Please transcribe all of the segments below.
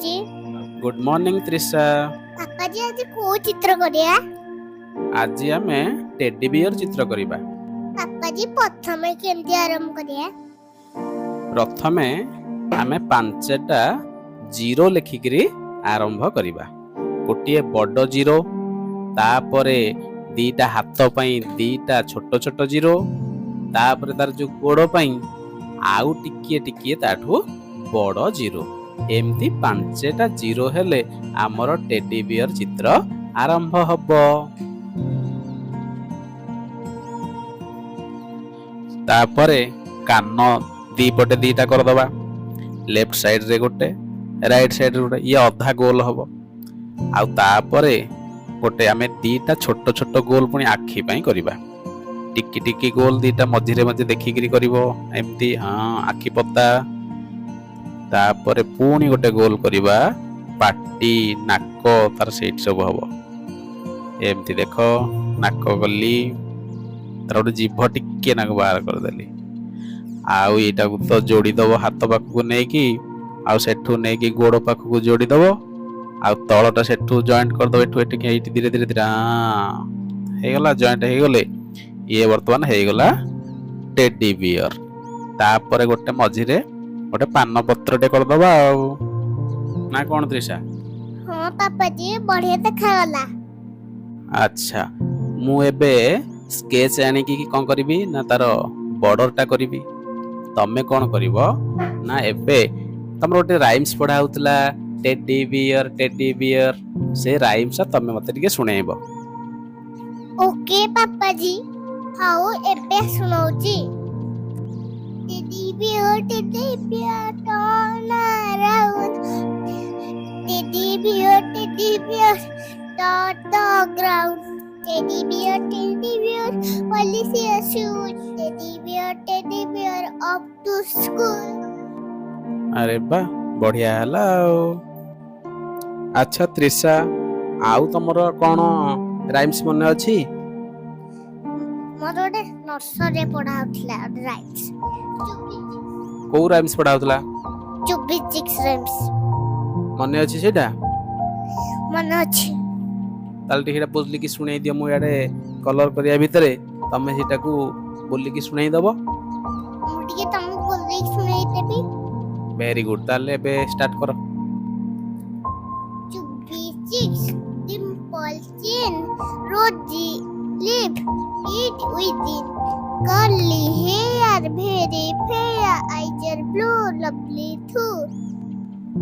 ପାପାଜୀ। Good morning Trisha. ପାପାଜୀ ଆଜି କୋଉ ଚିତ୍ର କରିବା? आज आमे टेडी बियर चित्र करिबा। ପାପାଜୀ ପ୍ରଥମେ କେମିତି ଆରମ୍ଭ କରିବା? प्रथमे आमे पांचटा जीरो लेखिकरी आरंभ करिबा। गोटिए बड़ जीरो, तापरे दीटा हाथ पई दीटा छोट छोट जीरो, तापरे तार जो गोड़ पई आउ टिकिए टिकिए ताठू बड़ जीरो। एमती पांचटा जीरो हेले आमर टेडी बियर चित्र आरंभ हबो। तापरे कान दी पटे दीटा कर दबा, लेफ्ट साइड रे गोटे राइट साइड रे गोटे, ये अधा गोल हबो। आउ तापरे गोटे आमे दीटा छोट छोट गोल पुनी आखी पई करिबा। टिकी टिकी गोल दीटा मझिरे मझे देखिकरी करिवो एमती। हाँ, आखी पत्ता। तापरे पुनी गोटे गोल करिबा पाटी नाक तार सेट सब हबो। एमती देखो नाक गली तार गोटे जीभ टिके नाक बाहर कर देली। आउ एटा को तो जोड़ी दबो हाथ पाखु नेकी, आउ सेठू नेकी गोड़ पाखु जोड़ी दबो, आउ तळटा सेठू जॉइंट कर दबो। एठू एठी एठी धीरे धीरे धीरे हे गला जॉइंट हे गले। ये वर्तमान हे गला टेडी बियर। तापरे गोटे मझिरे गोटे पान पत्रटे कर दबा आउ ना कोन त्रिशा? हाँ पापाजी, बढ़िया देखागला। अच्छा, मु एबे स्केच आनी की कोन करबी ना तार बॉर्डरटा करबी। तमे कोन करबो ना एबे तमरो गोटे राइम्स पढ़ा होतला टेडी बियर, से राइम्स तमे मते टिके सुनेइबो। ओके पापाजी, हाउ एबे सुनाउची। Teddy bear turn around, teddy bear dot the ground, teddy bear police your shoes, teddy bear up to school. अरे बा बढ़िया हला। अच्छा त्रिशा, आउ तमरो कोन राइम्स मने अछि? मोर गोटे नर्सरी पढ़ा होतला राइम्स। को राइम्स पढ़ा होतला? 26 राइम्स मने अछि सेटा? मन अछि। ताल टिकेटा बोलली कि सुनै दियो, मु याडे कलर करिया भितरे तमे सेटा को बोलली कि सुनै दबो। मु टिके तमु बोलली सुनै देबी। वेरी गुड, ताले बे स्टार्ट करो। 26 dimple chin, rosy lip, eat within, curly hair, very fair, eyes are blue, lovely too.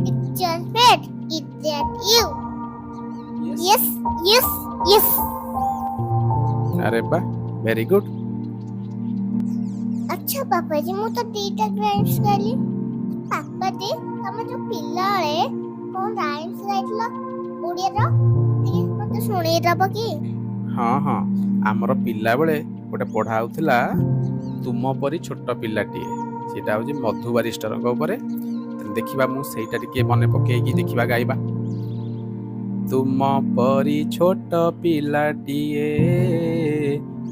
Picture pet, is that you? Yes. अरे बा वेरी गुड। अच्छा पापाजी, मु तो दीटा राइम्स गाली। पापाजी, तमे जो पिल्लाळे कोन राइम्स गाइतला ओडिया रो ती मते सुनै दबो की? हाँ, आमर पिला बेले गोटे पढ़ा होतला तुम परी छोट पिलाटीए। सेटा होजी मधु बारिस्टरଙ୍କ ऊपर। देखिबा मु सेटा टिके मने पकेकी देखिबा गाइबा। तुम परी छोट पिलाटीए,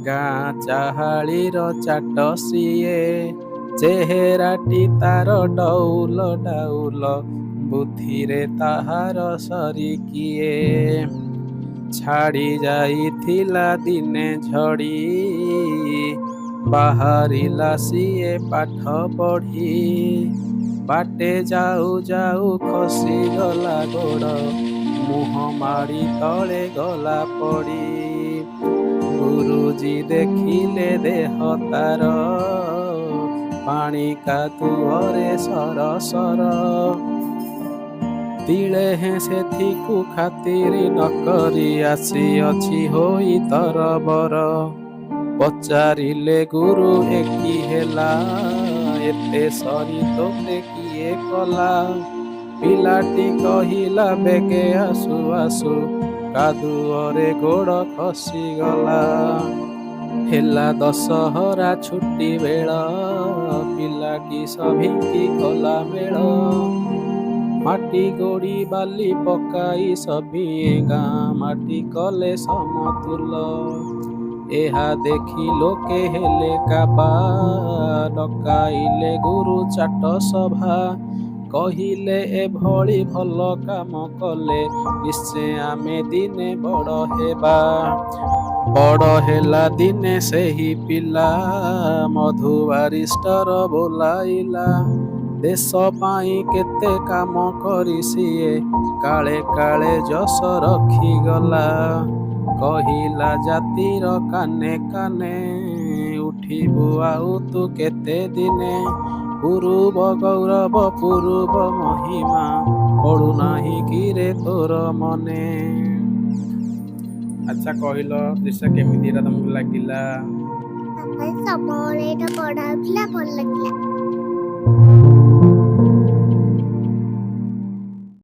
गाँ चाहालीर चाट सिए, चेहराटी तार डौल डाउल, बुद्धि रे ताहार सरी किए, छाड़ी जाइथिला दिने झड़ी, बाहरिला सिए पाठ पढ़ी, बाटे जाऊ जाऊ खसी गला गोड़, मुह माड़ी तले गला पड़ी, गुरुजी देखिले देह तार, पानी कादुअरे सर सर, तिले हे सेथिकु खातिरी नकरी, आसी अछि होई तरबर, पचारिले गुरु एकी हेला, एते सरी तोते किए कला, पिलाटी कहिला बेगे आसु आसु, कादुअरे गोड़ खसी गला, हेला दशहरा छुट्टी बेल, पिलाटी सभिकी गला मेल, माटी गोड़ी बाली पकाई सभिए गाँ माटी कले समतुल, एहा देखी लोके हेले काबा, डकाइले गुरु चाट सभा, କହିଲେ ଏଭଳି ଭଲ କାମ କଲେ ନିଶ୍ଚୟ ଆମେ ଦିନେ ବଡ଼ ହେବା। ବଡ଼ ହେଲା ଦିନେ ସେହି ପିଲା ମଧୁ ବାରିଷ୍ଟର ବୋଲାଇଲା। ଦେଶ ପାଇଁ କେତେ କାମ କରି ସିଏ କାଳେ କାଳେ ଯଶ ରଖିଗଲା। କହିଲା ଜାତିର କାନେ କାନେ ଉଠିବୁ ଆଉ ତୁ କେତେ ଦିନେ। ପୂର୍ବ ଗୌରବ ପୂର୍ବ ମହିମା ପଡୁନାହିଁ କିରେ ତୋର ମନେ। ଆଚ୍ଛା କହିଲ ଦୃଶ୍ୟ କେମିତି ଏଟା ତମକୁ ଲାଗିଲା? ବାପା ସବୁବେଳେ ଏଇଟା ପଢାଉଥିଲା ଭଲ ଲାଗିଲା।